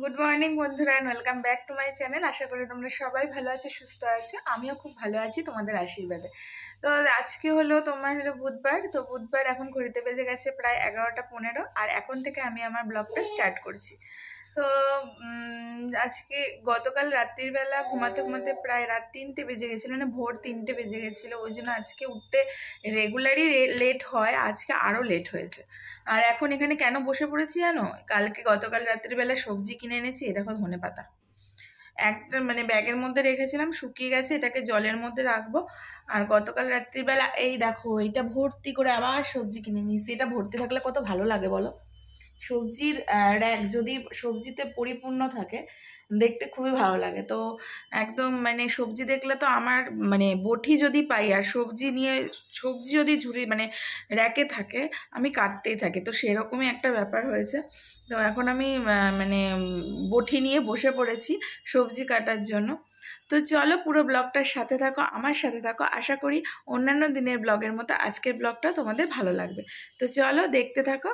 Good morning বন্ধুরা, welcome back to my channel. আশা করি তোমরা সবাই ভালো আছো, সুস্থ আছো। আমিও খুব ভালো আছি তোমাদের আশীর্বাদে। তো আজকে হলো বুধবার। তো বুধবার এখন ঘড়িতে বেজে গেছে প্রায় 11টা 15, আর এখন থেকে আমি আমার ব্লগটা স্টার্ট করছি। তো আজকে গতকাল রাত্রির বেলা ঘুমাতে ঘুমাতে প্রায় রাত 3টে বেজে গেছিলো, মানে ভোর 3টে বেজে গেছিলো। ওই জন্য আজকে উঠতে রেগুলারই লেট হয়, আজকে আরও লেট হয়েছে। আর এখন এখানে কেন বসে পড়েছি জানো? গতকাল রাত্রিবেলা সবজি কিনে এনেছি। এ দেখো ধনেপাতা, একটা মানে ব্যাগের মধ্যে রেখেছিলাম, শুকিয়ে গেছে, এটাকে জলের মধ্যে রাখবো। আর গতকাল রাত্রিবেলা এই দেখো এটা ভর্তি করে আবার সবজি কিনে নিয়েছি। এটা ভর্তি থাকলে কত ভালো লাগে বলো? সবজির র্যাক যদি সবজিতে পরিপূর্ণ থাকে দেখতে খুবই ভালো লাগে। তো একদম মানে সবজি দেখলে তো আমার মানে বটি যদি পাই আর সবজি যদি ঝুড়ি মানে র্যাকে থাকে আমি কাটতেই থাকি। তো সেরকমই একটা ব্যাপার হয়েছে। তো এখন আমি মানে বটি নিয়ে বসে পড়েছি সবজি কাটার জন্য। তো চলো পুরো ব্লগটার সাথে থাকো, আমার সাথে থাকো। আশা করি অন্যান্য দিনের ব্লগের মতো আজকের ব্লগটা তোমাদের ভালো লাগবে। তো চলো দেখতে থাকো।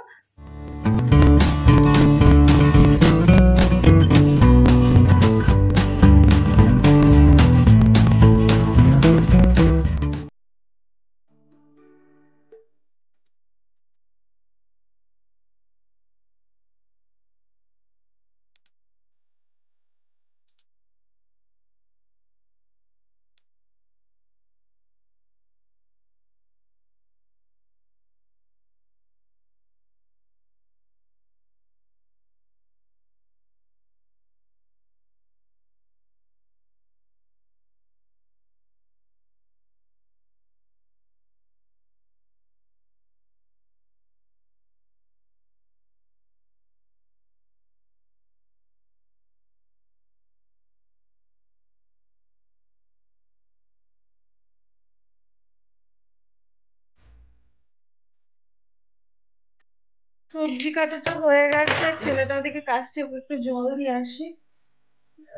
সবজি কাটাটা হয়ে গেছে, ছেলেটা ওদিকে কাটছে, একটু জল দিয়ে আসি,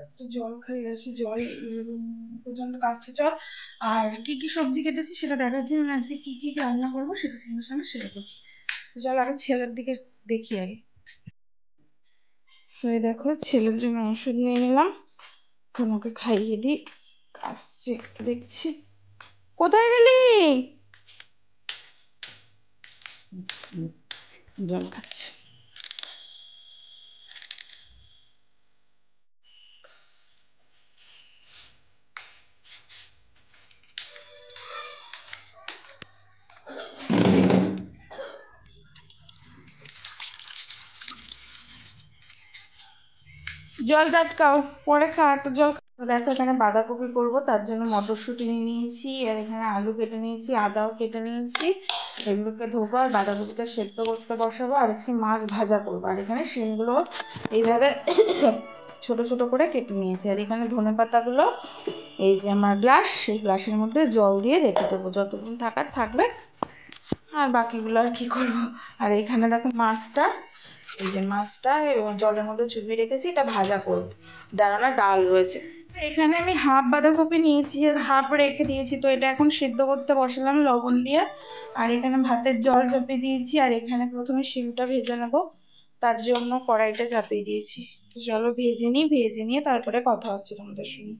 একটু জল খাই আসি। জল প্রচন্ড কাটছে। চল, আর কি কি সবজি কেটেছি সেটা দেখাচ্ছি। আমি আজকে কি কি রান্না করবো সেটা তোমার সঙ্গে শেয়ার করছি। চল আগে ছেলের দিকে দেখি আগে। এই দেখো ছেলের জন্য ওষুধ নিয়ে নিলাম, এখন ওকে খাইয়ে দিই। আসছে দেখছি। কোথায় গেলি? জল খাচ্ছে। জল টাটকাও, পরে খা, তো জল। দেখো এখানে বাঁধাকপি করবো, তার জন্য মটরশুঁটি নিয়ে নিয়েছি, আর এখানে আলু কেটে নিয়েছি, আদাও কেটে নিয়েছি। এগুলোকে ধোবো আর বাঁধাকপিটা সেদ্ধ করতে বসাবো, আর আজকে মাছ ভাজা করবো। আর এখানে শিমগুলো এইভাবে ছোট ছোট করে কেটে নিয়েছি। আর এখানে ধনেপাতাগুলো এই যে আমার গ্লাস, সেই গ্লাসের মধ্যে জল দিয়ে রেখে দেবো, যতদিন থাকার থাকবে, আর বাকিগুলো আর কি করবো। আর এখানে দেখো মাছটা, এই যে মাছটা জলের মধ্যে চুবিয়ে রেখেছি, এটা ভাজা করবো। ডালনা ডাল রয়েছে। এখানে আমি হাফ বাঁধাকপি নিয়েছি আর হাফ রেখে দিয়েছি, তো এটা এখন সিদ্ধ করতে বসালাম লবণ দিয়ে। আর এখানে ভাতের জল চাপিয়ে দিয়েছি, আর এখানে প্রথমে শিমটা ভেজে নেবো, তার জন্য কড়াইটা চাপিয়ে দিয়েছি। তো চলো ভেজে নিই, ভেজে নিয়ে তারপরে কথা হচ্ছে তোমাদের সঙ্গে।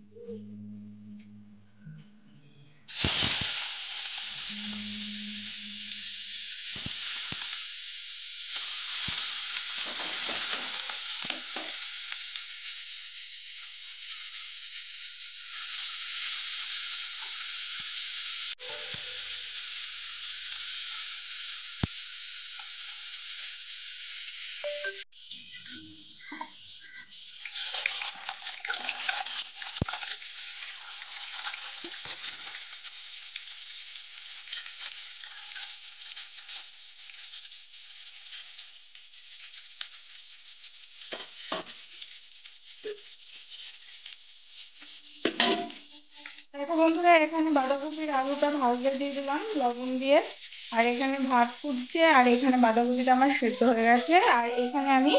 দেখো বন্ধুরা, এখানে বাঁধাকপির আলুটা ভাজতে দিয়ে দিলাম লবণ দিয়ে। আর এখানে ভাত ফুটছে, আর এখানে বাঁধাকপিটা আমার সেদ্ধ হয়ে গেছে। আর এখানে আমি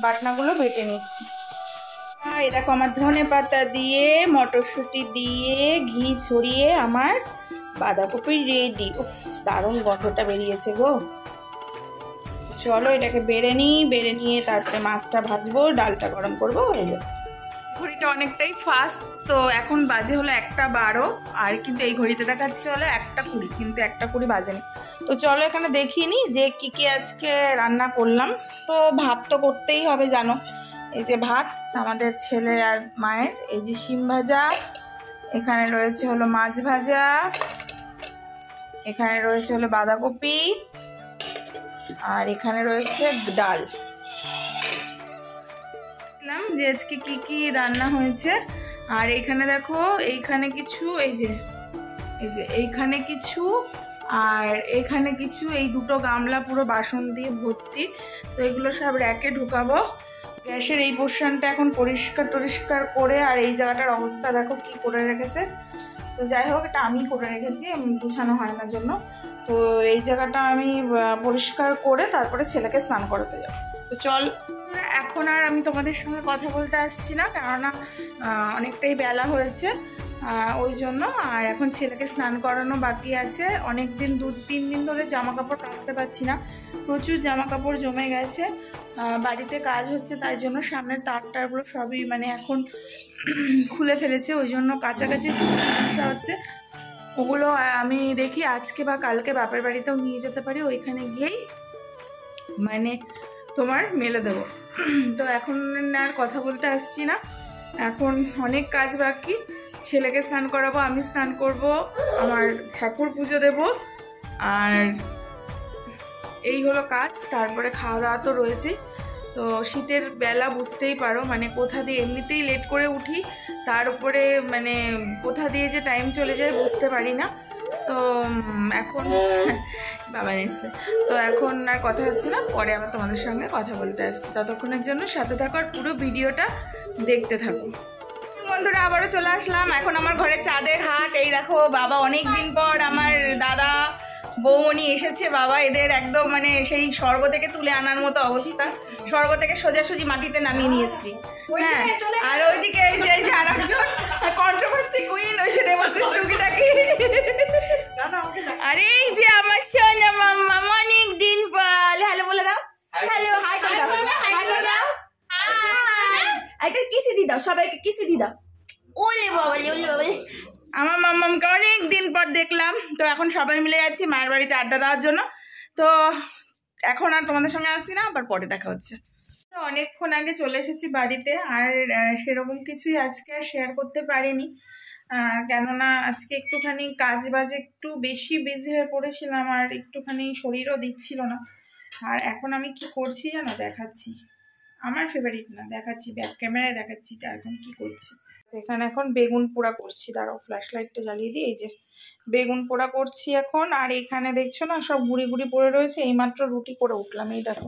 বাটনাগুলো বেটে নিচ্ছি। এই দেখো আমার ধনেপাতা দিয়ে, মটরশুঁটি দিয়ে, ঘি ছড়িয়ে আমার বাঁধাকপি রেডি। উফ, দারুণ গন্ধটা বেরিয়েছে গো। চলো এটাকে বেড়ে নিয়ে তারপরে মাছটা ভাজবো, ডালটা গরম করবো, হয়ে যাবে। ঘড়িটা অনেকটাই ফাস্ট, তো এখন বাজে হলো 1:12, আর কিন্তু এই ঘড়িতে দেখাচ্ছে হলো 1:20, কিন্তু 1:20 বাজেনি। তো চলো এখানে দেখিয়ে নিই যে কি আজকে রান্না করলাম। তো ভাত তো করতেই হবে জানো, এই যে ভাত আমাদের ছেলে আর মায়ের, এই যে শিম ভাজা, এখানে রয়েছে হলো মাছ ভাজা, এখানে রয়েছে হলো বাঁধাকপি, আর এখানে রয়েছে ডাল। যে আজকে কি রান্না হয়েছে। আর এখানে দেখো, এইখানে কিছু, এই যে এইখানে কিছু, আর এখানে কিছু, এই দুটো গামলা পুরো বাসন দিয়ে ভর্তি। তো এগুলো সব র্যাকে ঢুকাবো। গ্যাসের এই পোর্শনটা এখন পরিষ্কার করে, আর এই জায়গাটার অবস্থা দেখো কি করে রেখেছে। তো যাই হোক, এটা আমি করে রেখেছি, গুছানো হয় না জন্য। তো এই জায়গাটা আমি পরিষ্কার করে তারপরে ছেলেকে স্নান করাতে যাব। তো চল, এখন আর আমি তোমাদের সঙ্গে কথা বলতে আসছি না, কেননা অনেকটাই বেলা হয়েছে ওই জন্য। আর এখন ছেলেকে স্নান করানো বাকি আছে। অনেক দিন 2-3 দিন ধরে জামা কাপড় কাচতে পারছি না, প্রচুর জামা কাপড় জমে গেছে। বাড়িতে কাজ হচ্ছে, তাই জন্য সামনের তারটারগুলো সবই মানে এখন খুলে ফেলেছে, ওই জন্য কাছাকাছি সমস্যা হচ্ছে। ওগুলো আমি দেখি আজকে বা কালকে বাপের বাড়িতেও নিয়ে যেতে পারি, ওইখানে গিয়েই মানে তোমার মেলে দেবো। তো এখন আর কথা বলতে আসছি না, এখন অনেক কাজ বাকি। ছেলেকে স্নান করাবো, আমি স্নান করব, আমার ঠাকুর পুজো দেব, আর এই হলো কাজ। তারপরে খাওয়া দাওয়া তো রয়েছে। তো শীতের বেলা বুঝতেই পারো, মানে কোথা দিয়ে এমনিতেই লেট করে উঠি, তার উপরে মানে কোথা দিয়ে যে টাইম চলে যায় বুঝতে পারি না। তো এখন বাবা এসছে, তো এখন আর কথা হচ্ছে না, পরে আবার তোমাদের সঙ্গে কথা বলতে আসছি। ততক্ষণের জন্য সাথে থাকো আর পুরো ভিডিওটা দেখতে থাকো। বন্ধুরা, আবারও চলে আসলাম। এখন আমার ঘরে চাঁদের হাট। এই দেখো, বাবা অনেক দিন পর, আমার দাদা বৌমণি এসেছে। বাবা এদের একদম মানে সেই স্বর্গ থেকে তুলে আনার মতো অবস্থা, স্বর্গ থেকে সোজাসুজি মাটিতে নামিয়ে নিয়ে এসেছি। হ্যাঁ, আর ওইদিকে এই যে আরেকজন কন্ট্রোভার্সি কুইন, ওই যে দেবাশিস টুকিটাকি। আরে এই যে আমার সোনা মাম্মা, অনেক দিন পর। হ্যালো বলে দাও, হ্যালো, হাই করে দাও, হাই করে দাও, একটা কিসি দি দাও, সবাইকে কিসি দি দাও। ওলে বাবা, ওলে বাবা, আমার মাম্মামকে অনেক দিন পর দেখলাম। তো এখন সবাই মিলে যাচ্ছি মায়ের বাড়িতে আড্ডা দেওয়ার জন্য। তো এখন আর তোমাদের সঙ্গে আসছি না, আবার পরে দেখা হচ্ছে। অনেকক্ষণ আগে চলে এসেছি বাড়িতে, আর সেরকম কিছুই আজকে আর শেয়ার করতে পারিনি, কেননা আজকে একটুখানি কাজ বাজে একটু বেশি বিজি হয়ে পড়েছিলাম, আর একটুখানি শরীরও দিচ্ছিল না। আর এখন আমি কি করছি জানো, দেখাচ্ছি, আমার ফেভারিট না, দেখাচ্ছি, ব্যাক ক্যামেরায় দেখাচ্ছি এখন কি করছি। এখানে এখন বেগুন পোড়া করছি, দাঁড়াও ফ্ল্যাশ লাইটটা জ্বালিয়ে দিই। এই যে বেগুন পোড়া করছি এখন। আর এখানে দেখছো না সব গুঁড়ি গুঁড়ি পড়ে রয়েছে, এইমাত্র রুটি করে উঠলাম। এই দেখো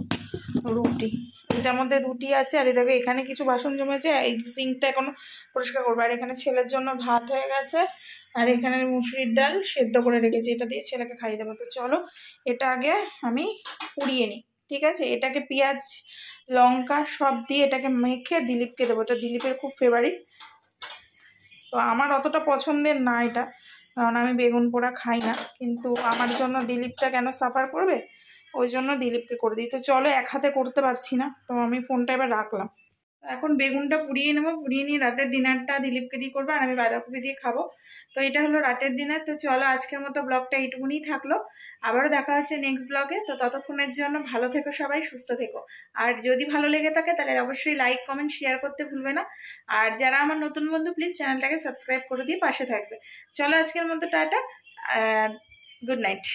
রুটি, এটার মধ্যে রুটি আছে। আর এই দেখো এখানে কিছু বাসন জমেছে, এই সিঙ্কটা এখনো পরিষ্কার করবো। আর এখানে ছেলের জন্য ভাত হয়ে গেছে, আর এখানে মুসুরির ডাল সেদ্ধ করে রেখেছি, এটা দিয়ে ছেলেকে খাইয়ে দেবো। তো চলো এটা আগে আমি পুড়িয়ে নিই, ঠিক আছে? এটাকে পেঁয়াজ লঙ্কা সব দিয়ে এটাকে মেখে দিলীপকে দেবো, এটা দিলীপের খুব ফেভারিট। তো আমার অতটা পছন্দের না এটা, কারণ আমি বেগুন পোড়া খাই না, কিন্তু আমার জন্য দিলীপটা কেন সাফার করবে, ওই জন্য দিলীপকে করে দিই। তো চলো, এক হাতে করতে পারছি না, তো আমি ফোনটা এবার রাখলাম। এখন বেগুনটা পুড়িয়ে নেবো, পুড়িয়ে নিয়ে রাতের ডিনারটা দিলীপকে দিয়ে করবো, আর আমি বাঁধাকপি দিয়ে খাবো। তো এটা হলো রাতের ডিনার। তো চলো আজকের মতো ব্লগটা এইটুকুনিই থাকলো, আবারও দেখা হচ্ছে নেক্সট ব্লগে। তো ততক্ষণের জন্য ভালো থেকো সবাই, সুস্থ থেকো। আর যদি ভালো লেগে থাকে তাহলে অবশ্যই লাইক কমেন্ট শেয়ার করতে ভুলবে না। আর যারা আমার নতুন বন্ধু, প্লিজ চ্যানেলটাকে সাবস্ক্রাইব করে দিয়ে পাশে থাকবে। চলো আজকের মতো টাটা, গুড নাইট।